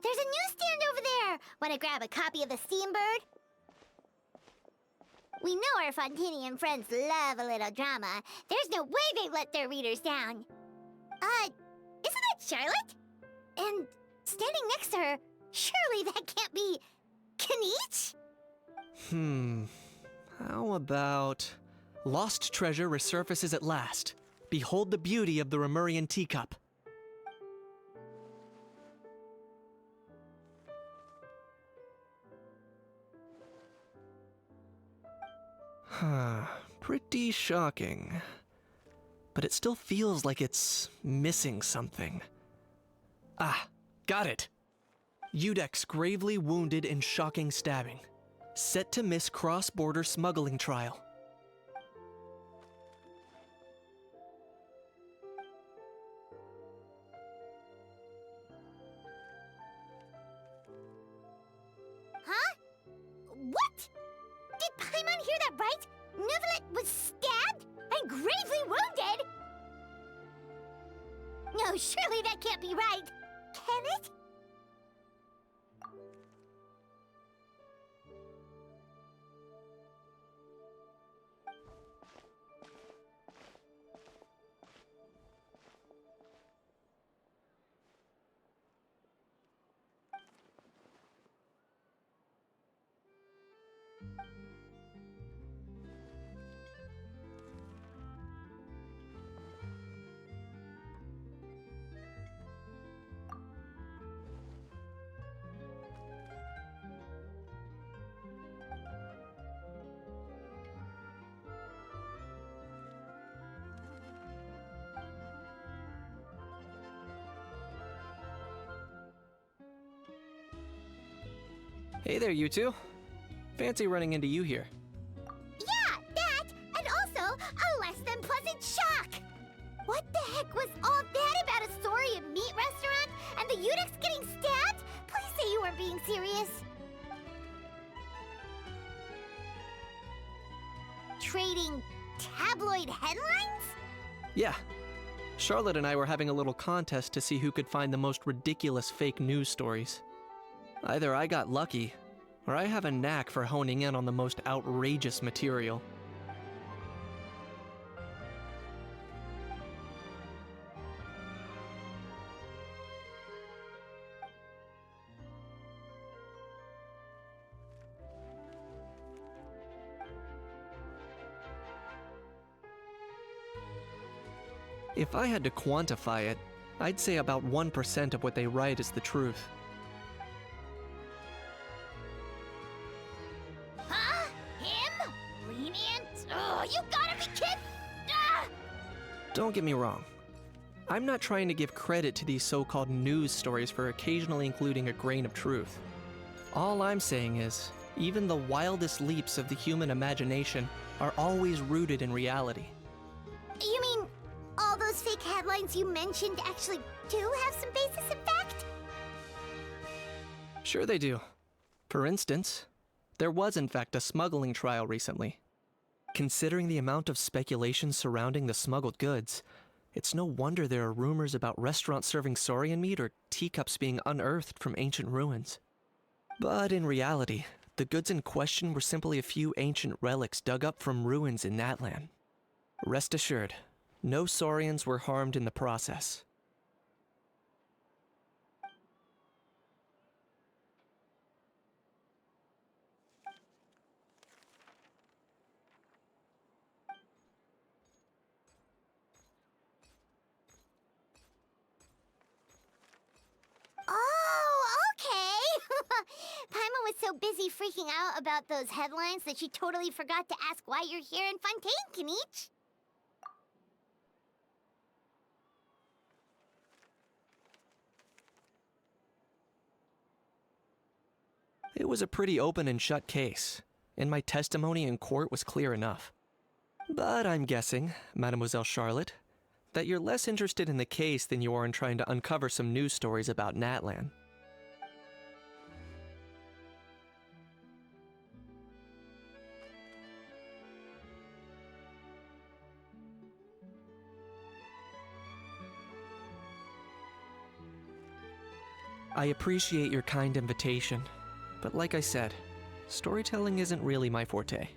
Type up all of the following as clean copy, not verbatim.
There's a newsstand over there! Wanna grab a copy of the Steambird? We know our Fontanian friends love a little drama. There's no way they let their readers down. Isn't that Charlotte? And standing next to her, surely that can't be Kinich? How about... Lost treasure resurfaces at last. Behold the beauty of the Remurian teacup. Pretty shocking. But it still feels like it's missing something. Ah, got it! Udex gravely wounded in shocking stabbing. Set to miss cross-border smuggling trial. Huh? What? Did Paimon hear that right? Neuvillette was stabbed and gravely wounded? No, surely that can't be right. Can it? Hey there, you two. Fancy running into you here. Yeah, that, and also a less than pleasant shock. What the heck was all that about a story of meat restaurant and the Udex getting stabbed? Please say you weren't being serious. Trading tabloid headlines? Yeah. Charlotte and I were having a little contest to see who could find the most ridiculous fake news stories. Either I got lucky, or I have a knack for honing in on the most outrageous material. If I had to quantify it, I'd say about 1% of what they write is the truth. Huh? Him? Lenient? Oh, you gotta be kidding! Ah! Don't get me wrong. I'm not trying to give credit to these so-called news stories for occasionally including a grain of truth. All I'm saying is, even the wildest leaps of the human imagination are always rooted in reality. You mean all those fake headlines you mentioned actually do have some basis in fact? Sure they do. For instance, there was in fact a smuggling trial recently. Considering the amount of speculation surrounding the smuggled goods, it's no wonder there are rumors about restaurants serving saurian meat or teacups being unearthed from ancient ruins. But in reality, the goods in question were simply a few ancient relics dug up from ruins in Natlan. Rest assured, no saurians were harmed in the process. Oh, okay! Paimon was so busy freaking out about those headlines that she totally forgot to ask why you're here in Fontaine, Kinich. It was a pretty open and shut case, and my testimony in court was clear enough. But I'm guessing, Mademoiselle Charlotte, that you're less interested in the case than you are in trying to uncover some news stories about Natlan. I appreciate your kind invitation, but like I said, storytelling isn't really my forte.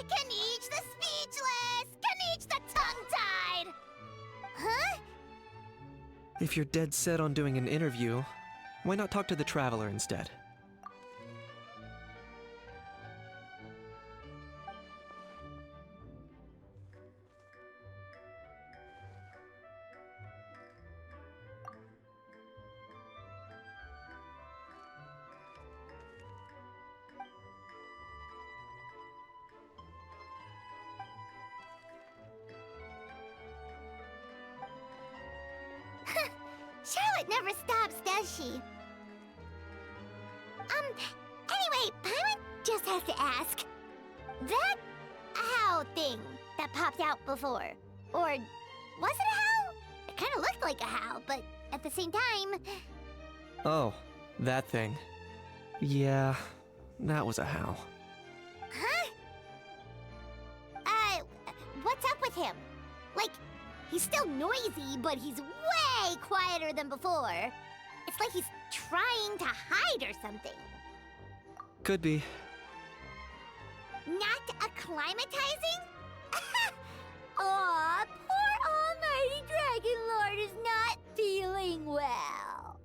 Kaniche the speechless! Kaniche the tongue-tied! Huh? If you're dead set on doing an interview, why not talk to the Traveler instead? Charlotte never stops, does she? Anyway, Paimon just has to ask. That owl thing that popped out before, or was it a howl? It kind of looked like a howl, but at the same time... Oh, that thing. Yeah, that was a howl. Huh? What's up with him? Like, he's still noisy, but he's way quieter than before. It's like he's trying to hide or something. Could be. Not acclimatizing? Aw, poor Almighty Dragon Lord is not feeling well.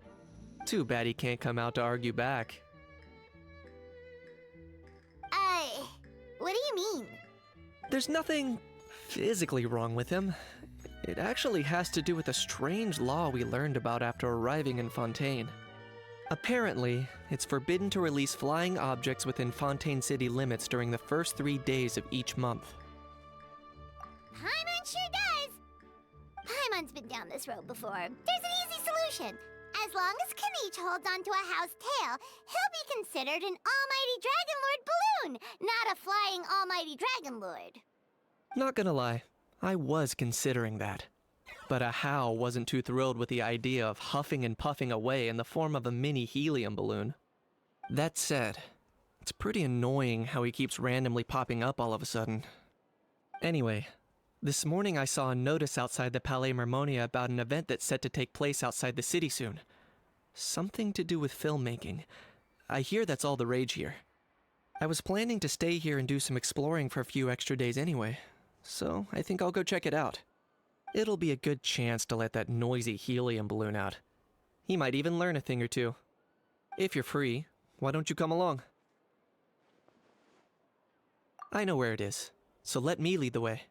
Too bad he can't come out to argue back. What do you mean? There's nothing physically wrong with him. It actually has to do with a strange law we learned about after arriving in Fontaine. Apparently, it's forbidden to release flying objects within Fontaine city limits during the first 3 days of each month. Paimon sure does! Paimon's been down this road before. There's an easy solution. As long as Kaniche holds onto a house tail, he'll be considered an Almighty Dragon Lord balloon, not a flying Almighty Dragon Lord. Not gonna lie, I was considering that. But Ahau wasn't too thrilled with the idea of huffing and puffing away in the form of a mini helium balloon. That said, it's pretty annoying how he keeps randomly popping up all of a sudden. Anyway, this morning I saw a notice outside the Palais Mermonia about an event that's set to take place outside the city soon. Something to do with filmmaking. I hear that's all the rage here. I was planning to stay here and do some exploring for a few extra days anyway, so I think I'll go check it out. It'll be a good chance to let that noisy helium balloon out. He might even learn a thing or two. If you're free, why don't you come along? I know where it is, so let me lead the way.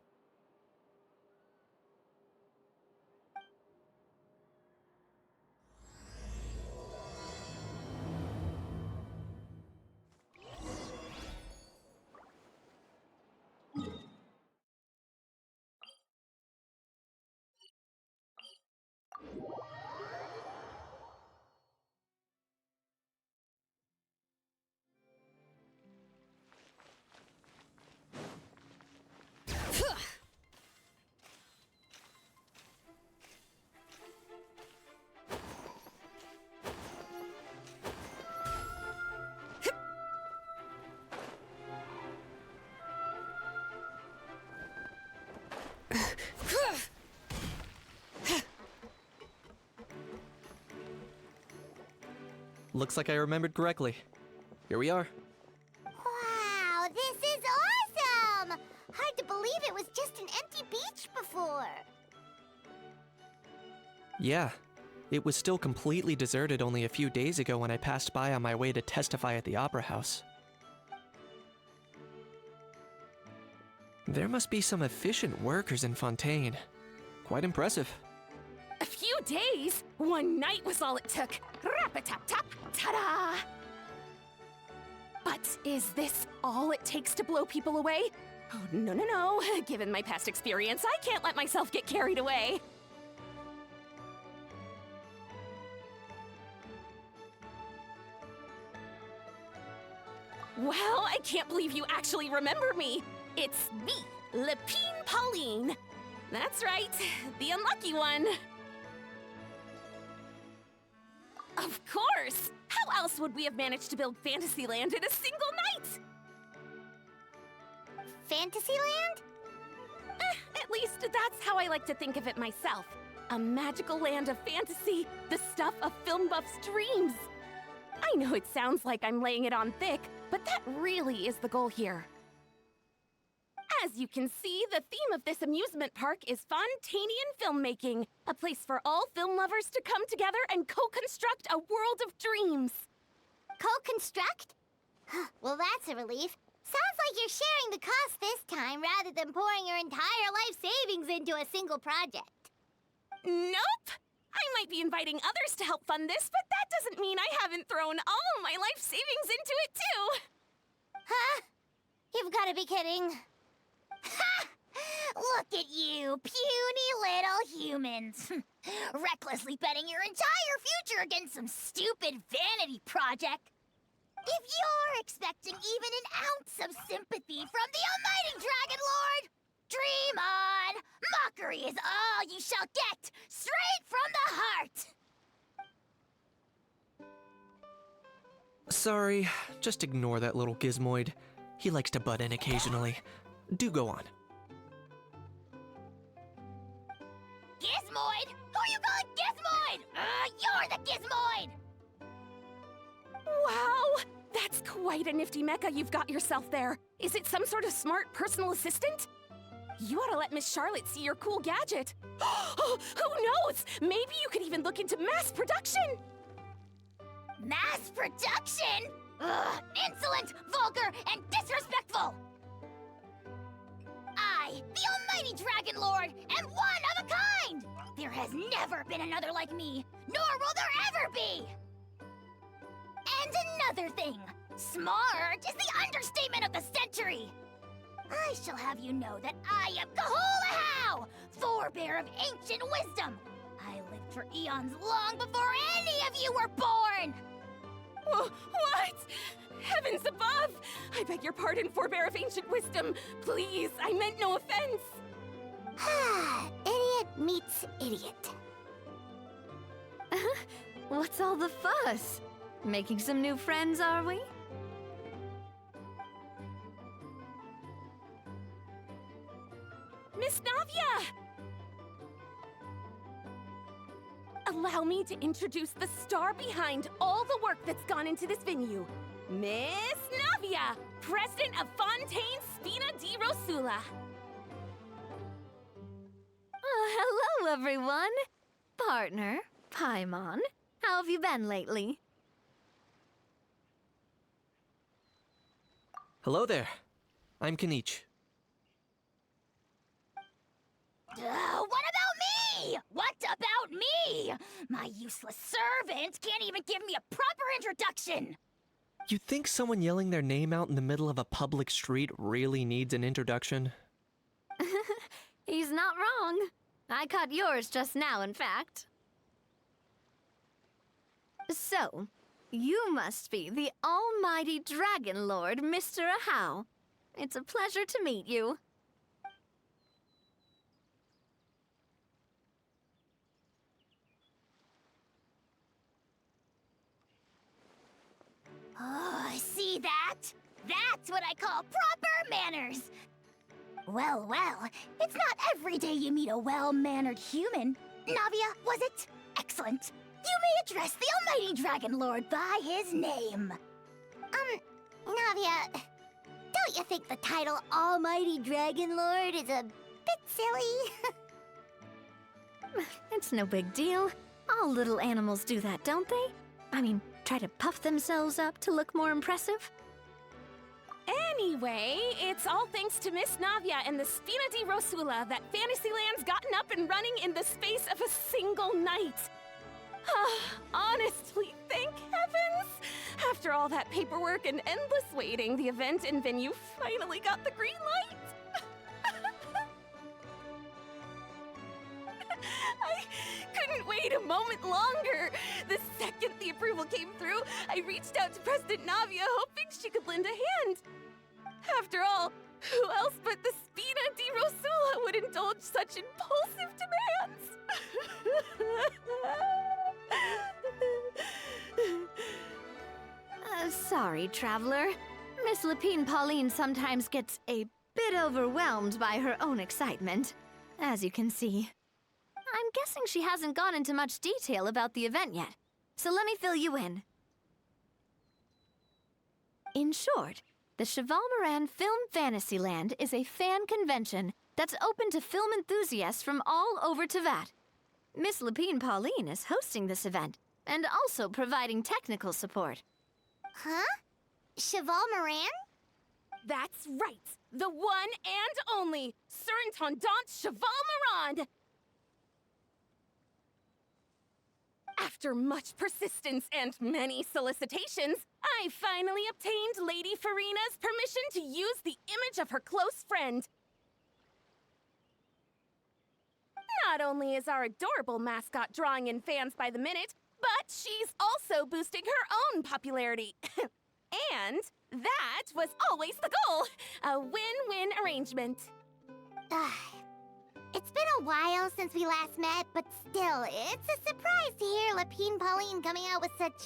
Looks like I remembered correctly. Here we are. Wow, this is awesome! Hard to believe it was just an empty beach before. Yeah, it was still completely deserted only a few days ago when I passed by on my way to testify at the Opera House. There must be some efficient workers in Fontaine. Quite impressive. A few days? One night was all it took. Rap-a-tap-tap, ta-da! But is this all it takes to blow people away? Oh, no, no, no. Given my past experience, I can't let myself get carried away. Well, I can't believe you actually remember me. It's me, Lepine Pauline. That's right, the unlucky one. Of course! How else would we have managed to build Fantasyland in a single night? Fantasyland? At least that's how I like to think of it myself. A magical land of fantasy, the stuff of film buffs' dreams. I know it sounds like I'm laying it on thick, but that really is the goal here. As you can see, the theme of this amusement park is Fontanian filmmaking, a place for all film lovers to come together and co-construct a world of dreams. Co-construct? Well, that's a relief. Sounds like you're sharing the cost this time rather than pouring your entire life savings into a single project. Nope! I might be inviting others to help fund this, but that doesn't mean I haven't thrown all my life savings into it, too! Huh? You've got to be kidding. Ha! Look at you, puny little humans. Recklessly betting your entire future against some stupid vanity project. If you're expecting even an ounce of sympathy from the almighty Dragon Lord, dream on! Mockery is all you shall get, straight from the heart! Sorry, just ignore that little gizmoid. He likes to butt in occasionally. Do go on. Gizmoid? Who you calling Gizmoid? You're the Gizmoid! Wow! That's quite a nifty mecha you've got yourself there. Is it some sort of smart personal assistant? You ought to let Miss Charlotte see your cool gadget. Who knows? Maybe you could even look into mass production! Mass production? Ugh, insolent, vulgar, and disrespectful! I, the almighty Dragon Lord, am one of a kind! There has never been another like me, nor will there ever be! And another thing, smart is the understatement of the century! I shall have you know that I am Kahulahau, forebear of ancient wisdom! I lived for eons long before any of you were born! What? Heavens above! I beg your pardon, forebear of ancient wisdom. Please, I meant no offense. Idiot meets idiot. What's all the fuss? Making some new friends, are we? Miss Navia! Allow me to introduce the star behind all the work that's gone into this venue. Miss Navia, president of Fontaine Spina di Rosula. Hello, everyone. Partner, Paimon, how have you been lately? Hello there. I'm Kanich. What about me? What about me? My useless servant can't even give me a proper introduction. You think someone yelling their name out in the middle of a public street really needs an introduction? He's not wrong. I caught yours just now, in fact. So, you must be the almighty Dragon Lord, Mr. Ahau. It's a pleasure to meet you. Oh, see that? That's what I call proper manners. Well, it's not every day you meet a well-mannered human. Navia, was it? Excellent. You may address the almighty Dragon Lord by his name. Navia, don't you think the title Almighty Dragon Lord is a bit silly? It's no big deal. All little animals do that, don't they? I mean, try to puff themselves up to look more impressive. Anyway, it's all thanks to Miss Navia and the Spina di Rosula that Fantasyland's gotten up and running in the space of a single night. Honestly, thank heavens! After all that paperwork and endless waiting, the event and venue finally got the green light. I couldn't wait a moment longer. The second the approval came through, I reached out to President Navia, hoping she could lend a hand. After all, who else but the Spina di Rosula would indulge such impulsive demands? Sorry, traveler. Miss Lapine Pauline sometimes gets a bit overwhelmed by her own excitement. As you can see, I'm guessing she hasn't gone into much detail about the event yet. So let me fill you in. In short, the Cheval Moran Film Fantasyland is a fan convention that's open to film enthusiasts from all over Teyvat. Miss Lapine Pauline is hosting this event, and also providing technical support. Huh? Cheval Moran? That's right! The one and only Surintendant Cheval Moran! After much persistence and many solicitations, I finally obtained Lady Farina's permission to use the image of her close friend. Not only is our adorable mascot drawing in fans by the minute, but she's also boosting her own popularity. And that was always the goal! A win-win arrangement. It's been a while since we last met, but still, it's a surprise to hear Lapine Pauline coming out with such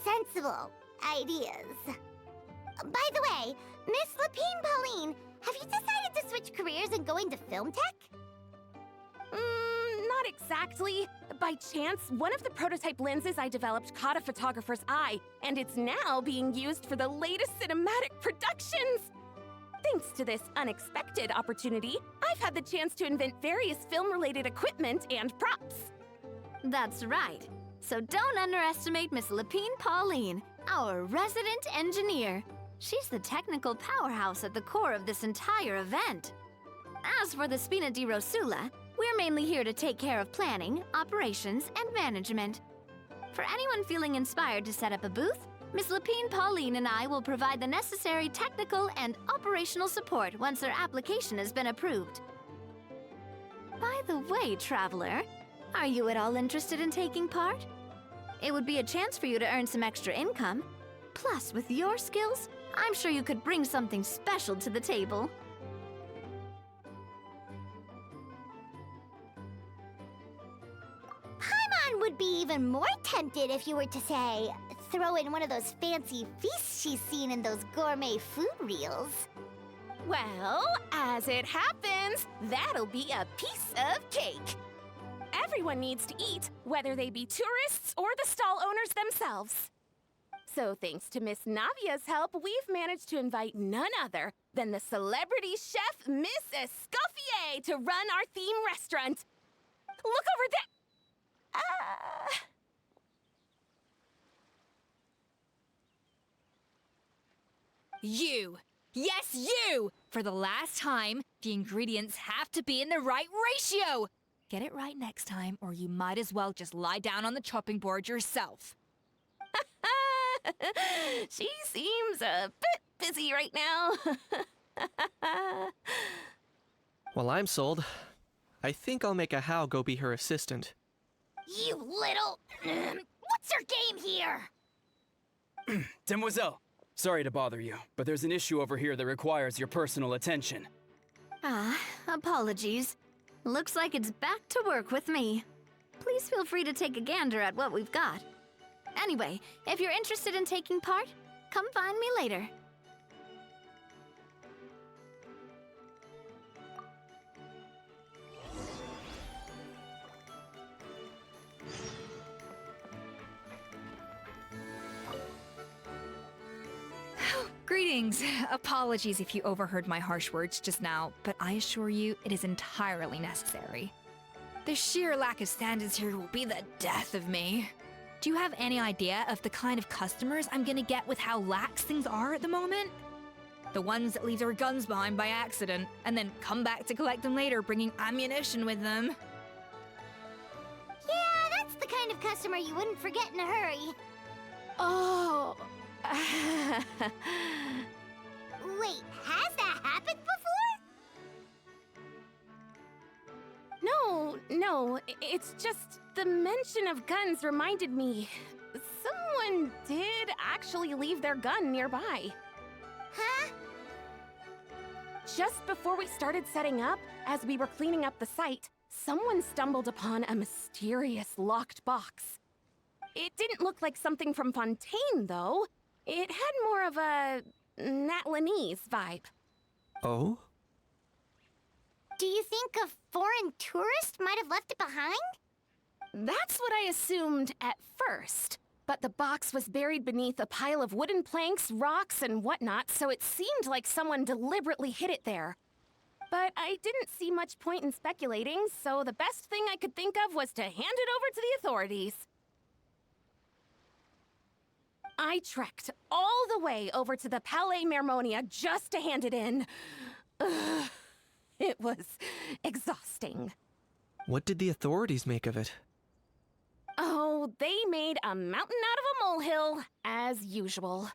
sensible ideas. By the way, Miss Lapine Pauline, have you decided to switch careers and go into film tech? Not exactly. By chance, one of the prototype lenses I developed caught a photographer's eye, and it's now being used for the latest cinematic productions. Thanks to this unexpected opportunity, I've had the chance to invent various film-related equipment and props. That's right. So don't underestimate Miss Lapine Pauline, our resident engineer. She's the technical powerhouse at the core of this entire event. As for the Spina di Rosula, we're mainly here to take care of planning, operations, and management. For anyone feeling inspired to set up a booth, Miss Lapine Pauline and I will provide the necessary technical and operational support once their application has been approved. By the way, traveler, are you at all interested in taking part? It would be a chance for you to earn some extra income. Plus, with your skills, I'm sure you could bring something special to the table. Paimon would be even more tempted if you were to, say, throw in one of those fancy feasts she's seen in those gourmet food reels. Well, as it happens, that'll be a piece of cake. Everyone needs to eat, whether they be tourists or the stall owners themselves. So thanks to Miss Navia's help, we've managed to invite none other than the celebrity chef, Miss Escoffier, to run our theme restaurant. Look over there! You! Yes, you! For the last time, the ingredients have to be in the right ratio! Get it right next time, or you might as well just lie down on the chopping board yourself. She seems a bit busy right now. Well, I'm sold. I think I'll make a How go be her assistant. You little... What's your game here? Demoiselle, sorry to bother you, but there's an issue over here that requires your personal attention. Apologies. Looks like it's back to work with me. Please feel free to take a gander at what we've got. Anyway, if you're interested in taking part, come find me later. Greetings. Apologies if you overheard my harsh words just now, but I assure you it is entirely necessary. The sheer lack of standards here will be the death of me. Do you have any idea of the kind of customers I'm gonna get with how lax things are at the moment? The ones that leave their guns behind by accident, and then come back to collect them later bringing ammunition with them. Yeah, that's the kind of customer you wouldn't forget in a hurry. Oh. Wait, has that happened before? No, it's just the mention of guns reminded me. Someone did actually leave their gun nearby. Huh? Just before we started setting up, as we were cleaning up the site, someone stumbled upon a mysterious locked box. It didn't look like something from Fontaine, though. It had more of a Natlanese vibe. Oh? Do you think a foreign tourist might have left it behind? That's what I assumed at first. But the box was buried beneath a pile of wooden planks, rocks, and whatnot, so it seemed like someone deliberately hid it there. But I didn't see much point in speculating, so the best thing I could think of was to hand it over to the authorities. I trekked all the way over to the Palais Mermonia just to hand it in. Ugh, it was exhausting. What did the authorities make of it? Oh, they made a mountain out of a molehill, as usual.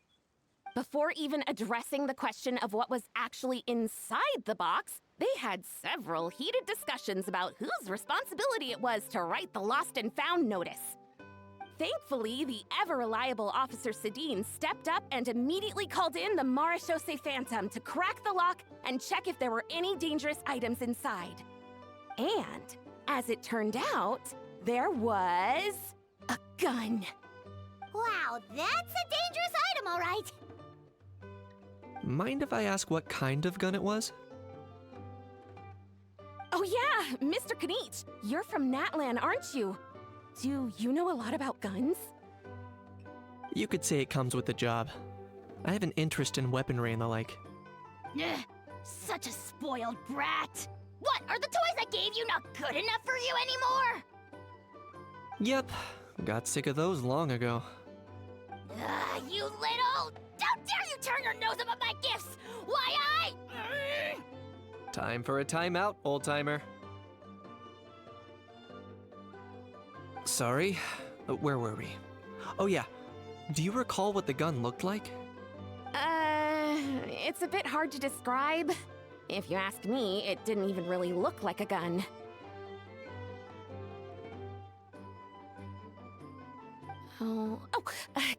Before even addressing the question of what was actually inside the box, they had several heated discussions about whose responsibility it was to write the lost and found notice. Thankfully, the ever-reliable Officer Sedine stepped up and immediately called in the Marechaussee Phantom to crack the lock and check if there were any dangerous items inside. And, as it turned out, there was a gun. Wow, that's a dangerous item, all right. Mind if I ask what kind of gun it was? Oh yeah, Mr. Kanich, you're from Natlan, aren't you? Do you know a lot about guns? You could say it comes with the job. I have an interest in weaponry and the like. Ugh, such a spoiled brat. What, are the toys I gave you not good enough for you anymore? Yep, got sick of those long ago. You little... Don't dare you turn your nose up at my gifts! Why, Time for a timeout, old-timer. Sorry, where were we? Oh yeah, do you recall what the gun looked like? It's a bit hard to describe. If you ask me, it didn't even really look like a gun.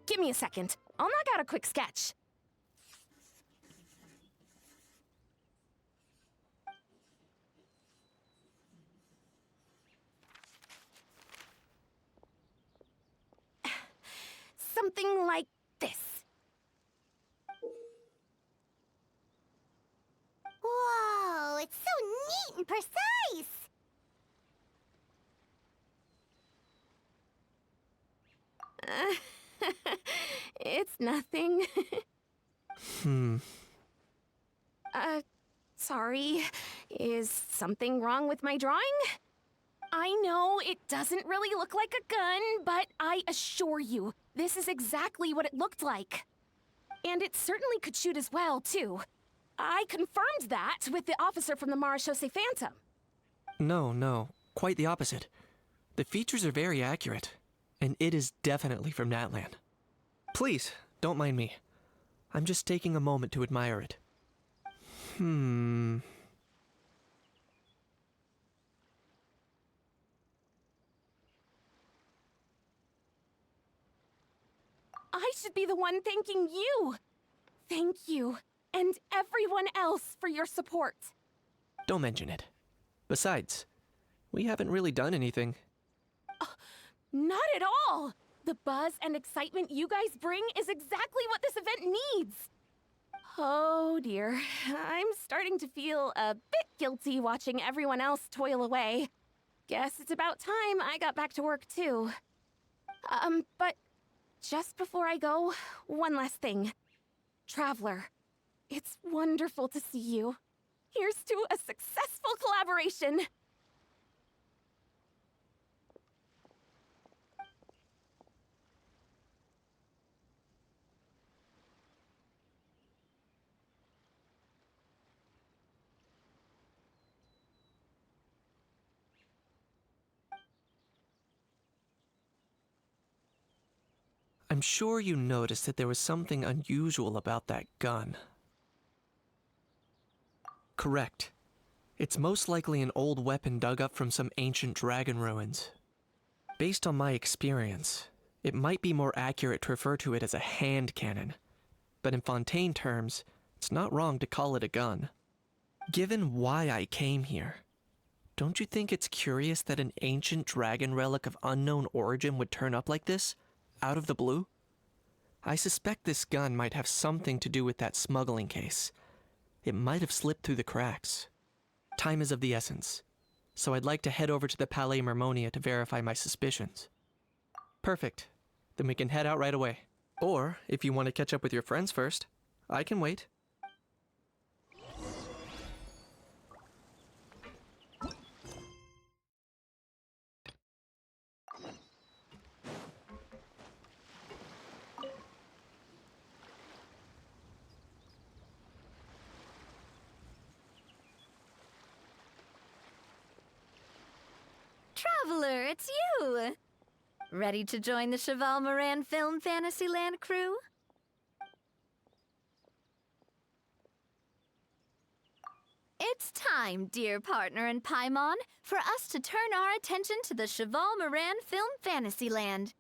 Give me a second. I'll knock out a quick sketch. Something like this. Whoa, it's so neat and precise! It's nothing. Sorry. Is something wrong with my drawing? I know it doesn't really look like a gun, but I assure you, this is exactly what it looked like. And it certainly could shoot as well, too. I confirmed that with the officer from the Marechaussee Phantom. No, quite the opposite. The features are very accurate, and it is definitely from Natlan. Please, don't mind me. I'm just taking a moment to admire it. I should be the one thanking you. Thank you, and everyone else for your support. Don't mention it. Besides, we haven't really done anything. Not at all! The buzz and excitement you guys bring is exactly what this event needs. Oh dear, I'm starting to feel a bit guilty watching everyone else toil away. Guess it's about time I got back to work too. But just before I go, one last thing. Traveler, it's wonderful to see you. Here's to a successful collaboration. I'm sure you noticed that there was something unusual about that gun. Correct. It's most likely an old weapon dug up from some ancient dragon ruins. Based on my experience, it might be more accurate to refer to it as a hand cannon, but in Fontaine terms, it's not wrong to call it a gun. Given why I came here, don't you think it's curious that an ancient dragon relic of unknown origin would turn up like this? Out of the blue? I suspect this gun might have something to do with that smuggling case. It might have slipped through the cracks. Time is of the essence, so I'd like to head over to the Palais Mermonia to verify my suspicions. Perfect. Then we can head out right away. Or, if you want to catch up with your friends first, I can wait. Traveler, it's you! Ready to join the Cheval Moran Film Fantasyland crew? It's time, dear partner and Paimon, for us to turn our attention to the Cheval Moran Film Fantasyland.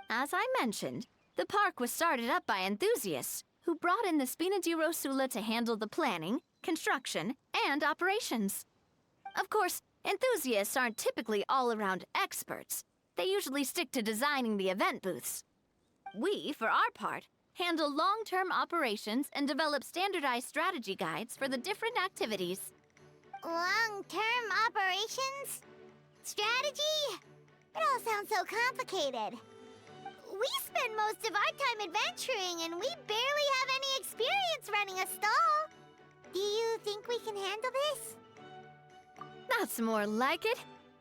As I mentioned, the park was started up by enthusiasts who brought in the Spina di Rosula to handle the planning, construction, and operations. Of course, enthusiasts aren't typically all-around experts. They usually stick to designing the event booths. We, for our part, handle long-term operations and develop standardized strategy guides for the different activities. Long-term operations? Strategy? It all sounds so complicated. We spend most of our time adventuring, and we barely have any experience running a stall. Do you think we can handle this? That's more like it.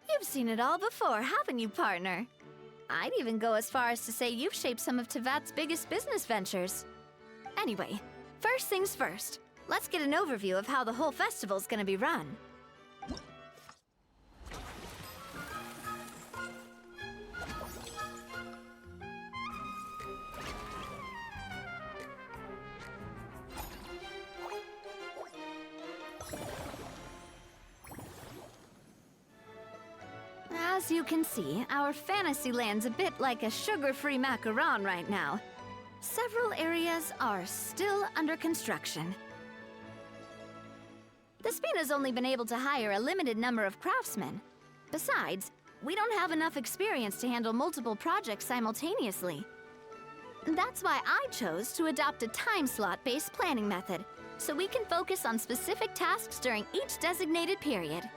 You've seen it all before, haven't you, partner? I'd even go as far as to say you've shaped some of Tevat's biggest business ventures. Anyway, first things first. Let's get an overview of how the whole festival's gonna be run. As you can see, our Fantasyland's a bit like a sugar-free macaron right now. Several areas are still under construction. The Spina's only been able to hire a limited number of craftsmen. Besides, we don't have enough experience to handle multiple projects simultaneously. That's why I chose to adopt a time slot-based planning method, so we can focus on specific tasks during each designated period.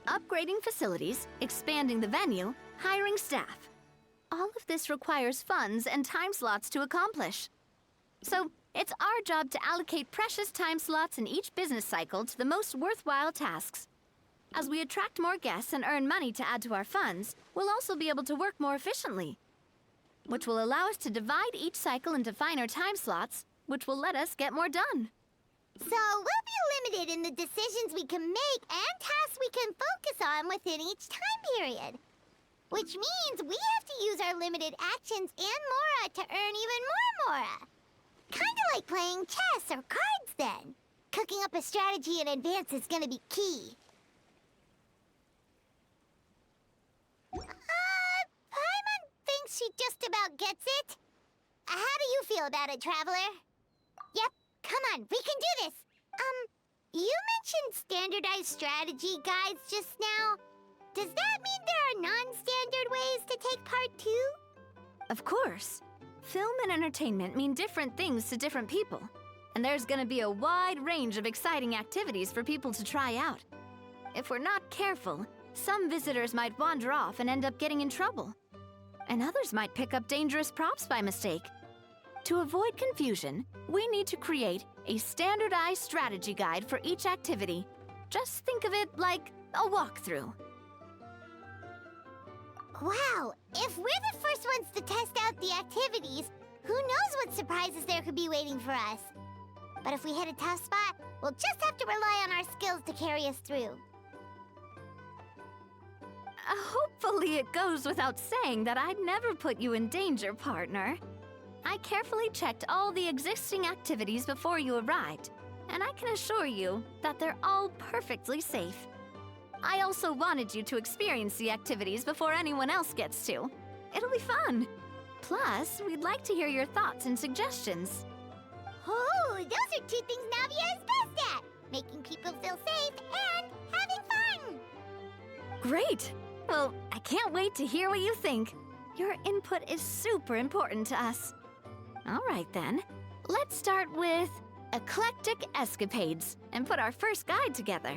Upgrading facilities, expanding the venue, hiring staff. All of this requires funds and time slots to accomplish. So, it's our job to allocate precious time slots in each business cycle to the most worthwhile tasks. As we attract more guests and earn money to add to our funds, we'll also be able to work more efficiently, which will allow us to divide each cycle into finer time slots, which will let us get more done. So we'll be limited in the decisions we can make and tasks we can focus on within each time period. Which means we have to use our limited actions and Mora to earn even more Mora. Kinda like playing chess or cards then. Cooking up a strategy in advance is gonna be key. Paimon thinks she just about gets it. How do you feel about it, Traveler? Yep, come on, we can do this. You mentioned standardized strategy guides just now. Does that mean there are non-standard ways to take part too? Of course. Film and entertainment mean different things to different people. And there's gonna be a wide range of exciting activities for people to try out. If we're not careful, some visitors might wander off and end up getting in trouble. And others might pick up dangerous props by mistake. To avoid confusion, we need to create a standardized strategy guide for each activity. Just think of it like a walkthrough. Wow, if we're the first ones to test out the activities, who knows what surprises there could be waiting for us. But if we hit a tough spot, we'll just have to rely on our skills to carry us through. Hopefully it goes without saying that I'd never put you in danger, partner. I carefully checked all the existing activities before you arrived, and I can assure you that they're all perfectly safe. I also wanted you to experience the activities before anyone else gets to. It'll be fun. Plus, we'd like to hear your thoughts and suggestions. Oh, those are two things Navia is best at. Making people feel safe and having fun. Great! Well, I can't wait to hear what you think. Your input is super important to us. All right then, let's start with Eclectic Escapades and put our first guide together.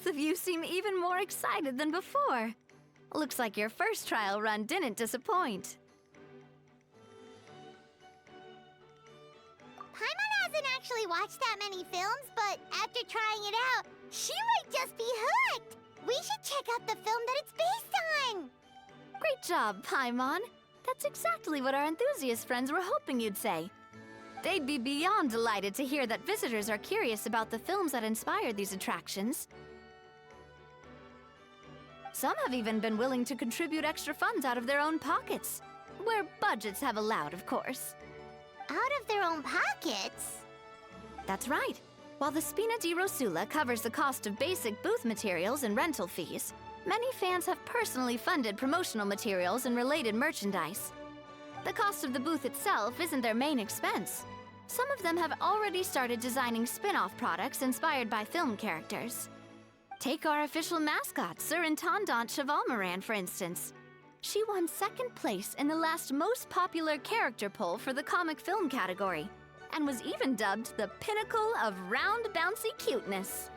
both of you seem even more excited than before. Looks like your first trial run didn't disappoint. Paimon hasn't actually watched that many films, but after trying it out, she might just be hooked! We should check out the film that it's based on! Great job, Paimon. That's exactly what our enthusiast friends were hoping you'd say. They'd be beyond delighted to hear that visitors are curious about the films that inspired these attractions. Some have even been willing to contribute extra funds out of their own pockets. Where budgets have allowed, of course. Out of their own pockets? That's right. While the Spina di Rosula covers the cost of basic booth materials and rental fees, many fans have personally funded promotional materials and related merchandise. The cost of the booth itself isn't their main expense. Some of them have already started designing spin-off products inspired by film characters. Take our official mascot, Sir Intendant Chevalmoran, for instance. She won second place in the last most popular character poll for the comic film category, and was even dubbed the pinnacle of round, bouncy cuteness.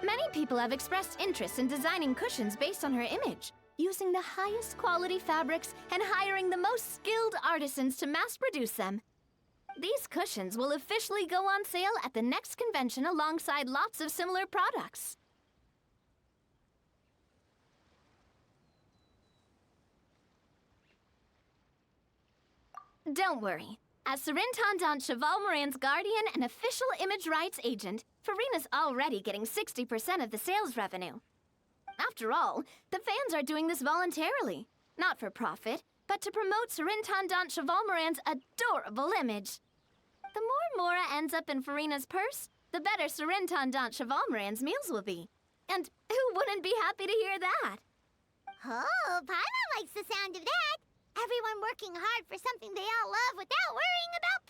Many people have expressed interest in designing cushions based on her image, using the highest quality fabrics and hiring the most skilled artisans to mass produce them. These cushions will officially go on sale at the next convention alongside lots of similar products. Don't worry. As Surintendant Chevalmoran's guardian and official image rights agent, Farina's already getting 60% of the sales revenue. After all, the fans are doing this voluntarily, not for profit, but to promote Surintendant Chevalmoran's adorable image. The more Mora ends up in Farina's purse, the better Surintendant Chevalmoran's meals will be. And who wouldn't be happy to hear that? Oh, Paimon likes the sound of that! Everyone working hard for something they all love without worrying about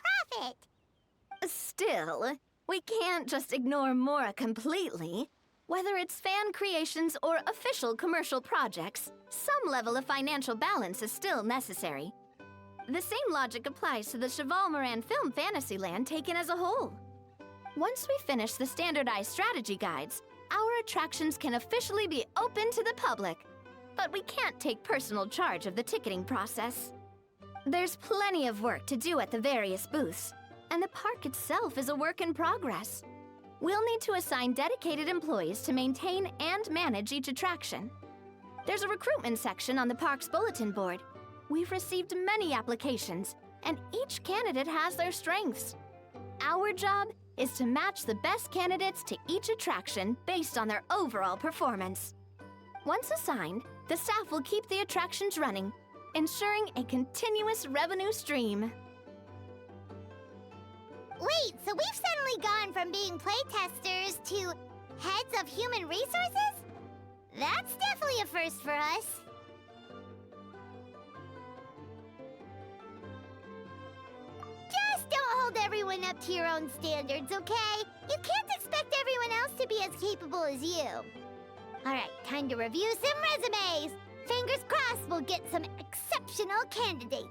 profit! Still, we can't just ignore Mora completely. Whether it's fan creations or official commercial projects, some level of financial balance is still necessary. The same logic applies to the Chevalmoran Film Fantasyland taken as a whole. Once we finish the standardized strategy guides, our attractions can officially be open to the public. But we can't take personal charge of the ticketing process. There's plenty of work to do at the various booths, and the park itself is a work in progress. We'll need to assign dedicated employees to maintain and manage each attraction. There's a recruitment section on the park's bulletin board. We've received many applications, and each candidate has their strengths. Our job is to match the best candidates to each attraction based on their overall performance. Once assigned, the staff will keep the attractions running, ensuring a continuous revenue stream. Wait, so we've suddenly gone from being playtesters to heads of human resources? That's definitely a first for us. Just don't hold everyone up to your own standards, okay? You can't expect everyone else to be as capable as you. Alright, time to review some resumes. Fingers crossed we'll get some exceptional candidates.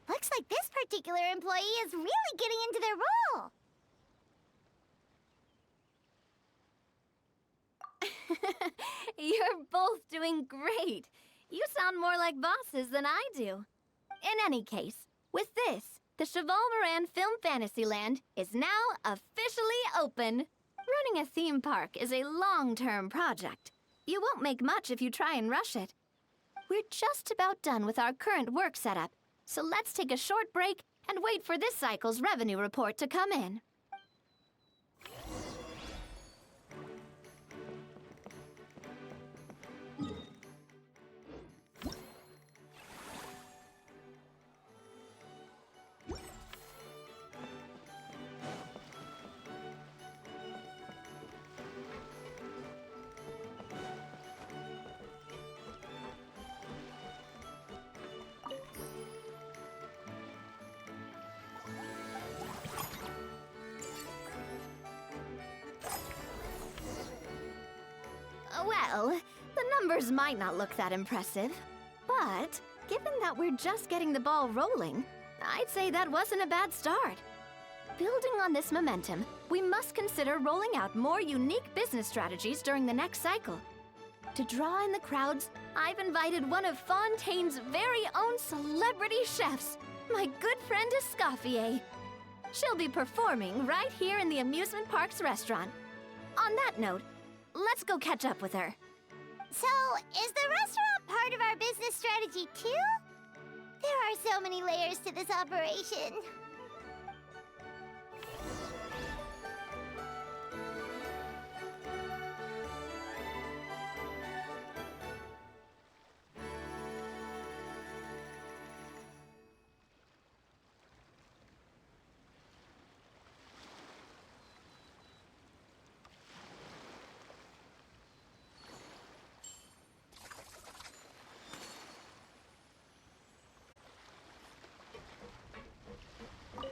Looks like this particular employee is really getting into their role. You're both doing great. You sound more like bosses than I do. In any case, with this, the Chevalmoran Film Fantasyland is now officially open. Running a theme park is a long-term project. You won't make much if you try and rush it. We're just about done with our current work setup, so let's take a short break and wait for this cycle's revenue report to come in. Well, the numbers might not look that impressive, but given that we're just getting the ball rolling, I'd say that wasn't a bad start. Building on this momentum, we must consider rolling out more unique business strategies during the next cycle. To draw in the crowds, I've invited one of Fontaine's very own celebrity chefs, my good friend Escoffier. She'll be performing right here in the amusement park's restaurant. On that note, let's go catch up with her. So, is the restaurant part of our business strategy too? There are so many layers to this operation.